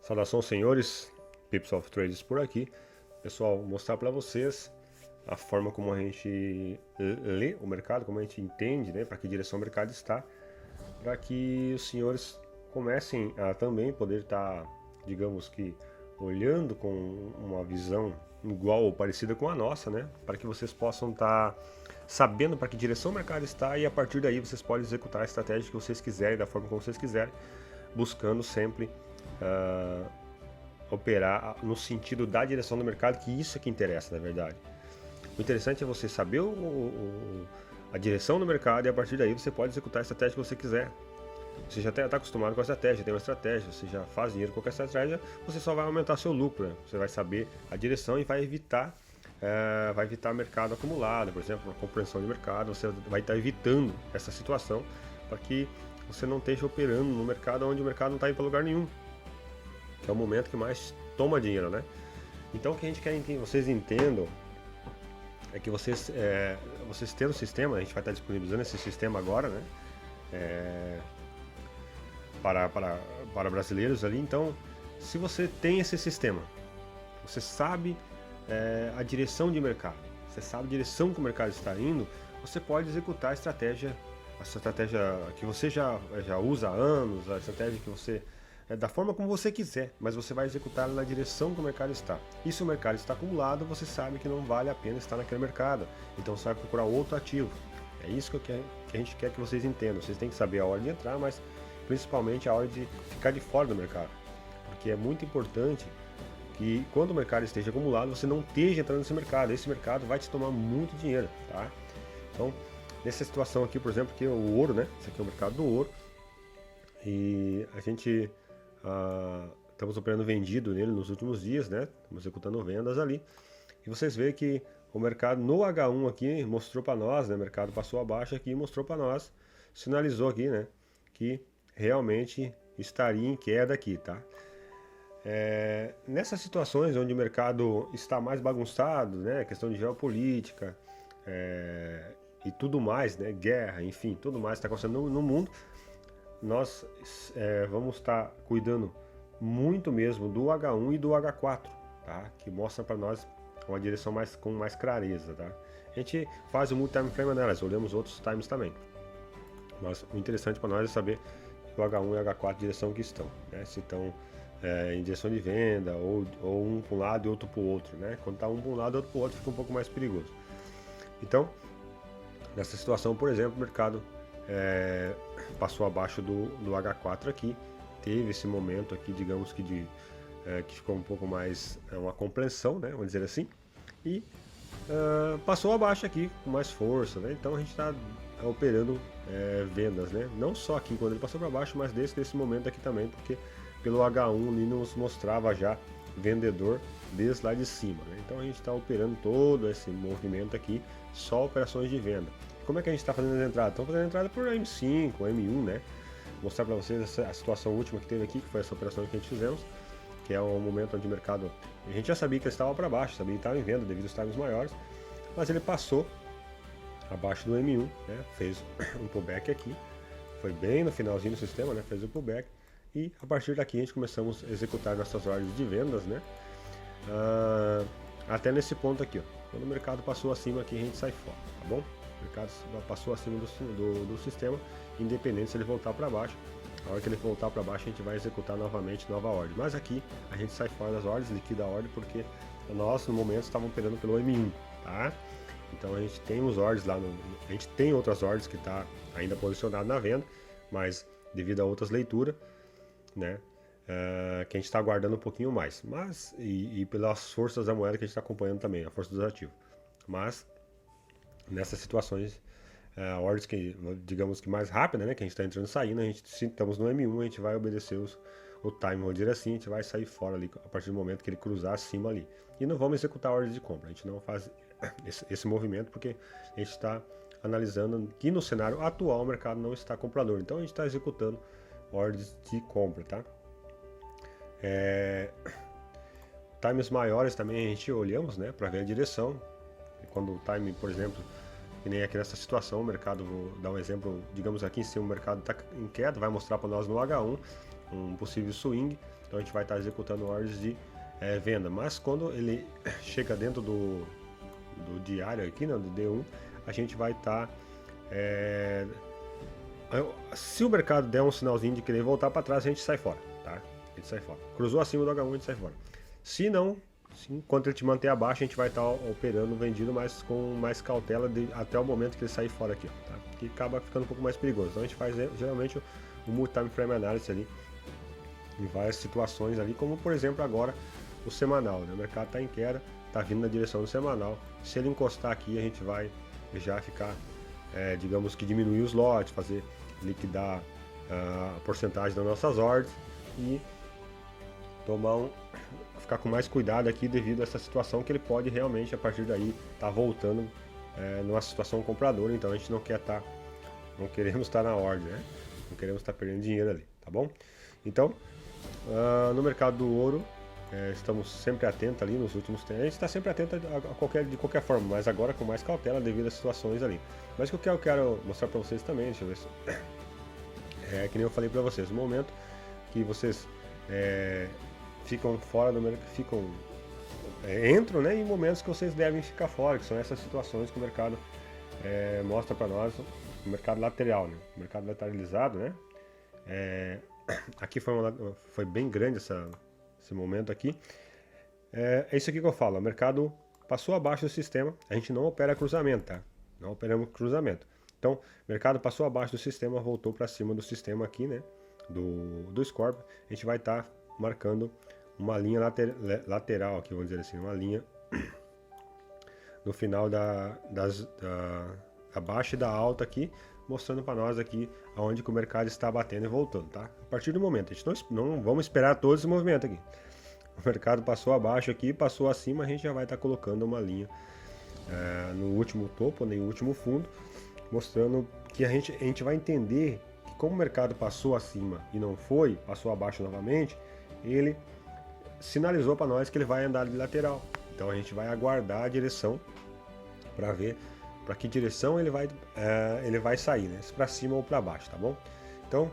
Saudação, senhores, Pips of Trades por aqui. Pessoal, mostrar para vocês a forma como a gente lê o mercado, como a gente entende, né, para que direção o mercado está, para que os senhores comecem a também poder estar, digamos que, olhando com uma visão igual ou parecida com a nossa, né, para que vocês possam estar sabendo para que direção o mercado está e a partir daí vocês podem executar a estratégia que vocês quiserem, da forma como vocês quiserem, buscando sempre operar no sentido da direção do mercado, que isso é que interessa, na verdade. O interessante é você saber a direção do mercado e a partir daí você pode executar a estratégia que você quiser. Você já está acostumado com a estratégia, tem uma estratégia, você já faz dinheiro com qualquer estratégia, você só vai aumentar seu lucro, né? Você vai saber a direção e vai evitar mercado acumulado, por exemplo, uma compreensão de mercado, você vai estar evitando essa situação para que você não esteja operando no mercado onde o mercado não está indo para lugar nenhum, que é o momento que mais toma dinheiro, né? Então o que a gente quer que vocês entendam é que vocês tendo o sistema, a gente vai estar disponibilizando esse sistema agora, né? Para brasileiros ali. Então, se você tem esse sistema, você sabe a direção de mercado, você sabe a direção que o mercado está indo, você pode executar a estratégia que você já usa há anos, a estratégia que você da forma como você quiser, mas você vai executar na direção que o mercado está. E se o mercado está acumulado, você sabe que não vale a pena estar naquele mercado, então você vai procurar outro ativo. É isso que a gente quer que vocês entendam. Vocês têm que saber a hora de entrar, mas principalmente a hora de ficar de fora do mercado, porque é muito importante que quando o mercado esteja acumulado, você não esteja entrando nesse mercado. Esse mercado vai te tomar muito dinheiro, tá? Então, nessa situação aqui, por exemplo, que é o ouro, né? Esse aqui é o mercado do ouro e a gente estamos operando vendido nele nos últimos dias, né? Estamos executando vendas ali. E vocês veem que o mercado no H1 aqui mostrou para nós, né? O mercado passou abaixo aqui e mostrou para nós, sinalizou aqui, né? Que realmente estaria em queda aqui, tá? Nessas situações onde o mercado está mais bagunçado, né? Questão de geopolítica e tudo mais, né? Guerra, enfim, tudo mais está acontecendo no mundo. Nós vamos estar cuidando muito mesmo do H1 e do H4, tá? Que mostra para nós uma direção com mais clareza, tá? A gente faz o multi-time frame analysis, olhamos outros times também, mas o interessante para nós é saber o H1 e o H4 direção que estão, né? Se estão em direção de venda ou um para um lado e outro para o outro, né? Quando está um para um lado e outro para o outro fica um pouco mais perigoso. Então, nessa situação, por exemplo, o mercado passou abaixo do H4 aqui, teve esse momento aqui, digamos que que ficou um pouco mais uma compreensão, né, vamos dizer assim, e passou abaixo aqui com mais força, né? Então a gente está operando vendas, né? Não só aqui quando ele passou para baixo, mas desse momento aqui também, porque pelo H1 ali nos mostrava já vendedor desde lá de cima, né? Então a gente está operando todo esse movimento aqui, só operações de venda. Como é que a gente está fazendo as entradas? Estamos fazendo entrada por M5, M1, né? Vou mostrar para vocês a situação última que teve aqui, que foi essa operação que a gente fizemos, que é um momento onde o mercado, a gente já sabia que ele estava para baixo, sabia que estava em venda devido aos times maiores, mas ele passou abaixo do M1, né? Fez um pullback aqui, foi bem no finalzinho do sistema, né? Fez o pullback e a partir daqui a gente começamos a executar nossas ordens de vendas, né? Até nesse ponto aqui, ó. Quando o mercado passou acima aqui a gente sai fora, tá bom? O mercado passou acima do sistema, independente se ele voltar para baixo. A hora que ele voltar para baixo a gente vai executar novamente nova ordem. Mas aqui a gente sai fora das ordens, liquida a ordem, porque nós no momento estávamos operando pelo M1, tá? Então a gente tem os ordens lá, a gente tem outras ordens que está ainda posicionado na venda, mas devido a outras leituras, né? Que a gente está aguardando um pouquinho mais, mas e pelas forças da moeda que a gente está acompanhando também, a força dos ativos. Mas nessas situações, ordens que, digamos que mais rápida, né, que a gente está entrando e saindo, se estamos no M1, a gente vai obedecer o time, vamos dizer assim, a gente vai sair fora ali a partir do momento que ele cruzar acima ali. E não vamos executar ordens de compra, a gente não faz esse movimento porque a gente está analisando que no cenário atual o mercado não está comprador, então a gente está executando ordens de compra, tá? Times maiores também a gente olhamos, né, para ver a direção. Quando o time, por exemplo, que nem aqui nessa situação, o mercado, vou dar um exemplo, digamos aqui em cima o mercado está em queda, vai mostrar para nós no H1 um possível swing, então a gente vai estar executando ordens de venda. Mas quando ele chega dentro do diário aqui, né, do D1, a gente vai estar se o mercado der um sinalzinho de querer voltar para trás, a gente sai fora, tá? A gente sai fora. Cruzou acima do H1, a gente sai fora. Se não, enquanto ele te manter abaixo, a gente vai estar operando vendido, mas com mais cautela até o momento que ele sair fora aqui, ó, tá? Que acaba ficando um pouco mais perigoso. Então a gente faz geralmente o multi-time frame analysis ali em várias situações ali, como por exemplo agora o semanal, né? O mercado está em queda, está vindo na direção do semanal. Se ele encostar aqui, a gente vai já ficar, digamos que diminuir os lotes, fazer liquidar a porcentagem das nossas ordens e ficar com mais cuidado aqui devido a essa situação que ele pode realmente a partir daí estar voltando numa situação compradora. Então a gente não queremos estar na ordem, né? Não queremos estar perdendo dinheiro ali, tá bom? Então no mercado do ouro estamos sempre atentos ali nos últimos tempos. A gente está sempre atento de qualquer forma, mas agora com mais cautela devido às situações ali. Mas o que eu quero mostrar para vocês também, deixa eu ver se que nem eu falei para vocês, no momento que vocês ficam fora do mercado, entram, né, em momentos que vocês devem ficar fora, que são essas situações que o mercado mostra para nós, o mercado lateral, né, o mercado lateralizado, né, aqui foi bem grande esse momento aqui, é isso aqui que eu falo, o mercado passou abaixo do sistema, a gente não opera cruzamento, tá, não operamos cruzamento, então o mercado passou abaixo do sistema, voltou para cima do sistema aqui, né, do Scorpio, a gente vai estar marcando uma linha lateral aqui, vamos dizer assim, uma linha no final da baixa e da alta aqui, mostrando para nós aqui aonde que o mercado está batendo e voltando, tá? A partir do momento, a gente não vamos esperar todo esse movimento aqui. O mercado passou abaixo aqui, passou acima, a gente já vai estar colocando uma linha no último topo, no último fundo, mostrando que a gente vai entender que como o mercado passou acima e não foi, passou abaixo novamente, ele sinalizou para nós que ele vai andar de lateral. Então a gente vai aguardar a direção para ver para que direção ele vai sair, né? Se para cima ou para baixo, tá bom? Então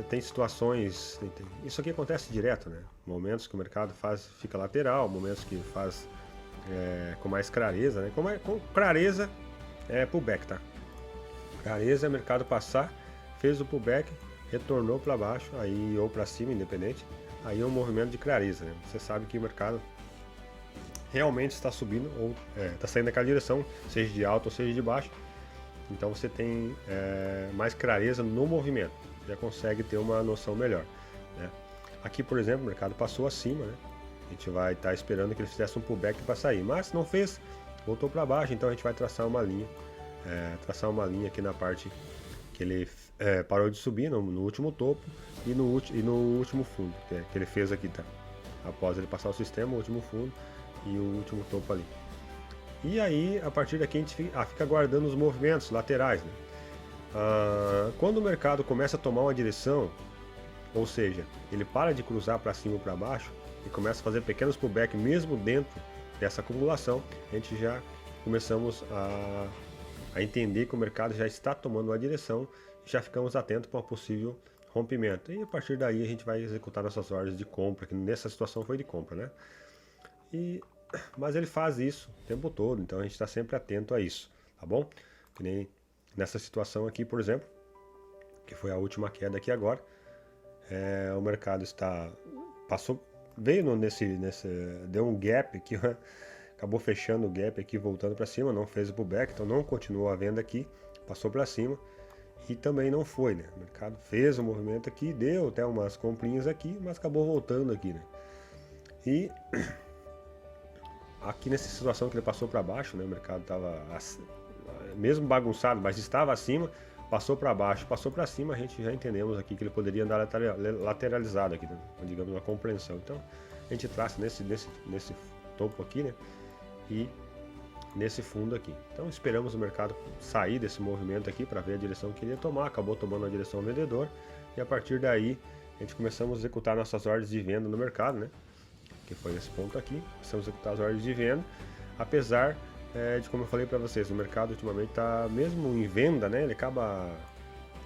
tem situações, isso aqui acontece direto, né? Momentos que o mercado fica lateral, momentos que faz com mais clareza, né? Com clareza pullback, tá? Clareza é mercado passar, fez o pullback, retornou para baixo, aí ou para cima, independente. Aí é um movimento de clareza, né? Você sabe que o mercado realmente está subindo ou está saindo daquela direção, seja de alta ou seja de baixo. Então você tem mais clareza no movimento, já consegue ter uma noção melhor, né? Aqui, por exemplo, o mercado passou acima, né? A gente vai estar esperando que ele fizesse um pullback para sair, mas não fez, voltou para baixo, então a gente vai traçar uma linha aqui na parte que ele parou de subir no último topo e no último fundo que ele fez aqui, tá? Após ele passar o sistema, o último fundo e o último topo ali. E aí, a partir daqui a gente fica guardando os movimentos laterais, né? Quando o mercado começa a tomar uma direção, ou seja, ele para de cruzar para cima ou para baixo e começa a fazer pequenos pullback mesmo dentro dessa acumulação, a gente já começamos a entender que o mercado já está tomando uma direção e já ficamos atentos para um possível rompimento. E a partir daí a gente vai executar nossas ordens de compra, que nessa situação foi de compra, né? Mas ele faz isso o tempo todo, então a gente está sempre atento a isso, tá bom? Que nem nessa situação aqui, por exemplo, que foi a última queda aqui agora, o mercado veio deu um gap aqui, acabou fechando o gap aqui, voltando para cima, não fez o pullback, então não continuou a venda aqui, passou para cima e também não foi, né? O mercado fez o movimento aqui, deu até umas comprinhas aqui, mas acabou voltando aqui, né? E aqui nessa situação que ele passou para baixo, né? O mercado estava mesmo bagunçado, mas estava acima, passou para baixo, passou para cima, a gente já entendemos aqui que ele poderia andar lateralizado aqui, né? Digamos, uma compreensão. Então a gente traça nesse topo aqui, né? E nesse fundo aqui. Então esperamos o mercado sair desse movimento aqui para ver a direção que ele ia tomar, acabou tomando a direção vendedor e a partir daí a gente começamos a executar nossas ordens de venda no mercado, né? Que foi nesse ponto aqui, começamos a executar as ordens de venda, apesar de, como eu falei para vocês, o mercado ultimamente está mesmo em venda, né? Ele acaba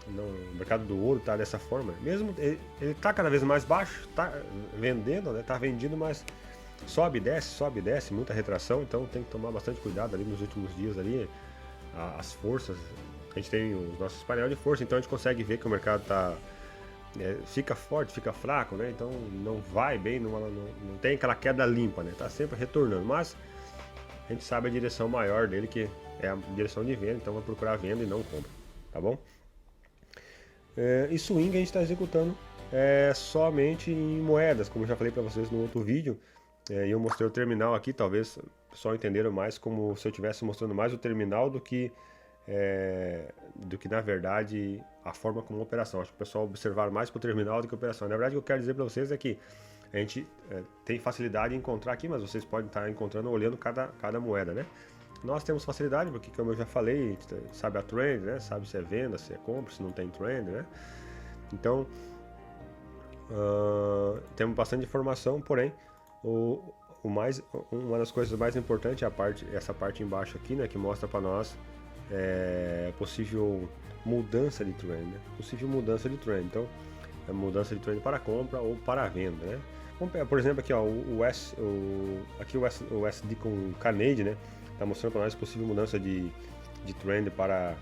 o mercado do ouro está dessa forma. Mesmo ele está cada vez mais baixo, está vendendo, né? Está vendido, mas sobe e desce, muita retração, então tem que tomar bastante cuidado ali nos últimos dias ali. As forças, a gente tem os nossos painéis de força, então a gente consegue ver que o mercado fica forte, fica fraco, né? Então não vai bem, não tem aquela queda limpa, né? Tá sempre retornando, mas a gente sabe a direção maior dele, que é a direção de venda, então vai procurar venda e não compra, tá bom? E swing a gente está executando somente em moedas, como eu já falei para vocês no outro vídeo, e eu mostrei o terminal aqui, talvez o pessoal entenderam mais como se eu estivesse mostrando mais o terminal do que na verdade a forma como operação. Acho que o pessoal observar mais para o terminal do que a operação. Na verdade, o que eu quero dizer para vocês é que a gente tem facilidade em encontrar aqui, mas vocês podem estar encontrando olhando cada moeda, né? Nós temos facilidade porque, como eu já falei, sabe a trend, né? Sabe se é venda, se é compra, se não tem trend, né? Então, temos bastante informação, porém, uma das coisas mais importantes é essa parte embaixo aqui, né? Que mostra para nós possível mudança de trend, né? Possível mudança de trend. Então, mudança de trend para compra ou para venda, né? Por exemplo, aqui ó, o USD com Canadian, né? Tá mostrando para nós possível mudança de trend para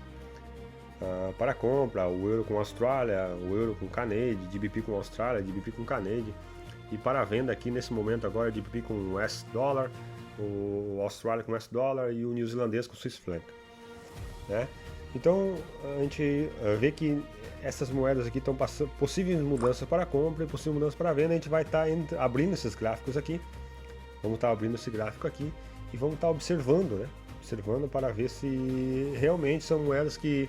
compra, o euro com Austrália, o euro com Canadian, GBP com Austrália, GBP com Canadian. E para venda aqui nesse momento agora, GBP com US dólar, o Austrália com US dólar e o neozelandês com Swiss franc, né? Então a gente vê que essas moedas aqui estão passando possíveis mudanças para compra e possíveis mudanças para venda. A gente vai estar abrindo esses gráficos aqui. Vamos estar abrindo esse gráfico aqui e vamos estar observando, né? Observando para ver se realmente são moedas que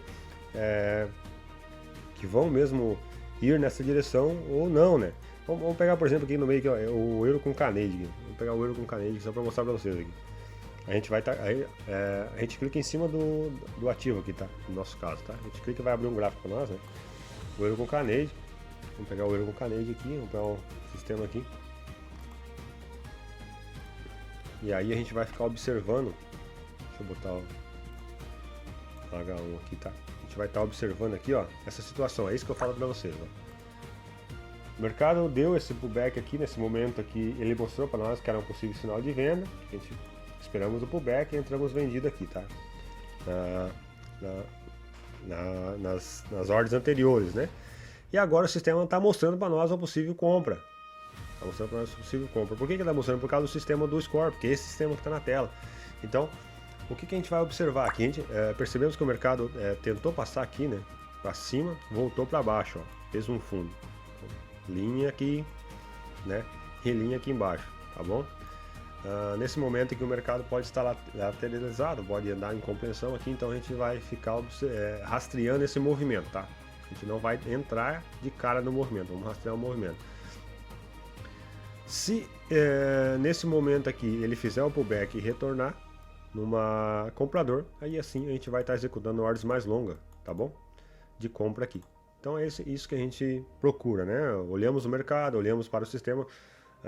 vão mesmo ir nessa direção ou não, né? Vamos pegar, por exemplo, aqui no meio aqui, ó, o euro com Canadian. Vou pegar o euro com Canadian só para mostrar para vocês aqui. A gente vai estar, a gente clica em cima do ativo aqui, tá? No nosso caso, tá? A gente clica e vai abrir um gráfico para nós, né? O euro com Canadian. Vamos pegar o euro com Canadian aqui, vamos pegar o sistema aqui. E aí a gente vai ficar observando. Deixa eu botar o H1 aqui, tá? A gente vai estar observando aqui, ó, essa situação. É isso que eu falo para vocês, ó. O mercado deu esse pullback aqui, nesse momento aqui, ele mostrou para nós que era um possível sinal de venda. A gente esperamos o pullback e entramos vendido aqui, tá? Nas ordens anteriores, né? E agora o sistema está mostrando para nós uma possível compra. Está mostrando para nós uma possível compra. Por que ele está mostrando? Por causa do sistema do Score, porque é esse sistema que está na tela. Então, o que a gente vai observar aqui? A gente, percebemos que o mercado tentou passar aqui, né? Para cima, voltou para baixo, ó, fez um fundo. Linha aqui, né? Relinha aqui embaixo, tá bom? Nesse momento em que o mercado pode estar lateralizado, pode andar em compreensão aqui, então a gente vai ficar rastreando esse movimento, tá? A gente não vai entrar de cara no movimento, vamos rastrear o movimento. Se nesse momento aqui ele fizer o pullback e retornar numa comprador, aí assim a gente vai estar executando ordens mais longas, tá bom? De compra aqui. Então é isso que a gente procura, né? Olhamos o mercado, olhamos para o sistema,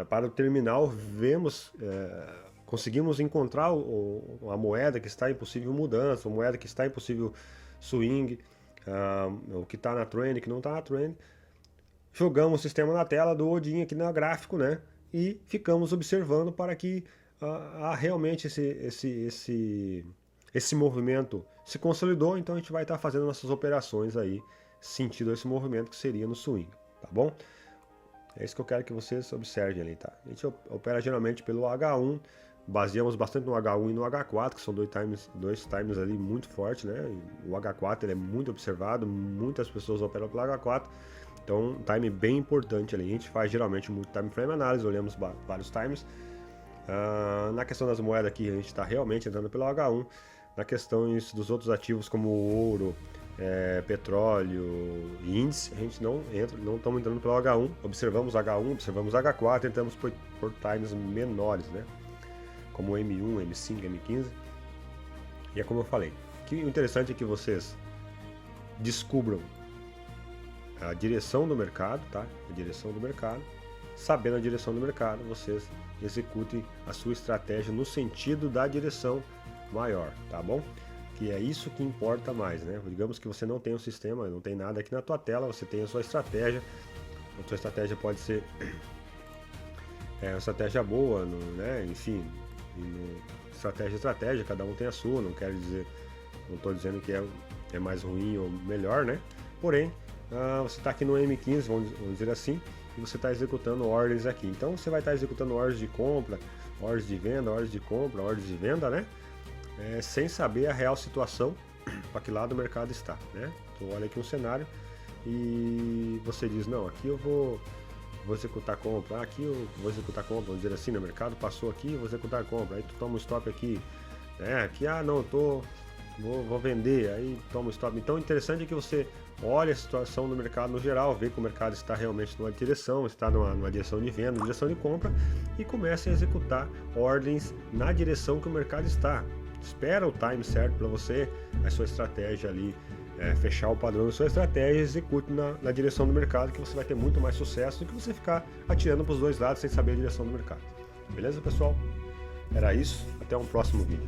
para o terminal, vemos, conseguimos encontrar a moeda que está em possível mudança, a moeda que está em possível swing, o que está na trend, que não está na trend. Jogamos o sistema na tela do Odin aqui no gráfico, né? E ficamos observando para que realmente esse movimento se consolidou, então a gente vai estar fazendo nossas operações aí, sentido esse movimento que seria no swing, tá bom? É isso que eu quero que vocês observem ali, tá? A gente opera geralmente pelo H1, baseamos bastante no H1 e no H4, que são dois times ali muito fortes, né? O H4 ele é muito observado, muitas pessoas operam pelo H4, então um time bem importante ali. A gente faz geralmente muito time frame análise, olhamos vários times. Na questão das moedas aqui, a gente está realmente entrando pelo H1. Na questão dos outros ativos como o ouro, petróleo e índice, a gente não estamos entrando pelo H1, observamos H1, observamos H4, tentamos por times menores, né? Como M1, M5, M15. E é como eu falei, que o interessante é que vocês descubram a direção do mercado, tá? A direção do mercado. Sabendo a direção do mercado, vocês executem a sua estratégia no sentido da direção maior, tá bom? que é isso que importa mais, né? Digamos que você não tem um sistema, não tem nada aqui na tua tela, você tem a sua estratégia. A sua estratégia pode ser uma estratégia boa, né? Enfim, estratégia, cada um tem a sua, não quero dizer, não estou dizendo que é mais ruim ou melhor, né? Porém, você está aqui no M15, vamos dizer assim, e você está executando ordens aqui. Então você vai estar executando ordens de compra, ordens de venda, ordens de compra, ordens de venda, né? Sem saber a real situação para que lado o mercado está, né? Então olha aqui um cenário e você diz, não, aqui eu vou executar compra, aqui eu vou executar compra, vamos dizer assim, no mercado passou aqui, eu vou executar compra, aí tu toma um stop aqui, né? Aqui, não, vou vender, aí toma um stop. Então o interessante é que você olha a situação do mercado no geral, vê que o mercado está realmente numa direção, está numa direção de venda, numa direção de compra, e comece a executar ordens na direção que o mercado está. Espera o time certo para você, a sua estratégia ali, fechar o padrão da sua estratégia e execute na direção do mercado, que você vai ter muito mais sucesso do que você ficar atirando para os dois lados sem saber a direção do mercado. Beleza, pessoal? Era isso, até um próximo vídeo.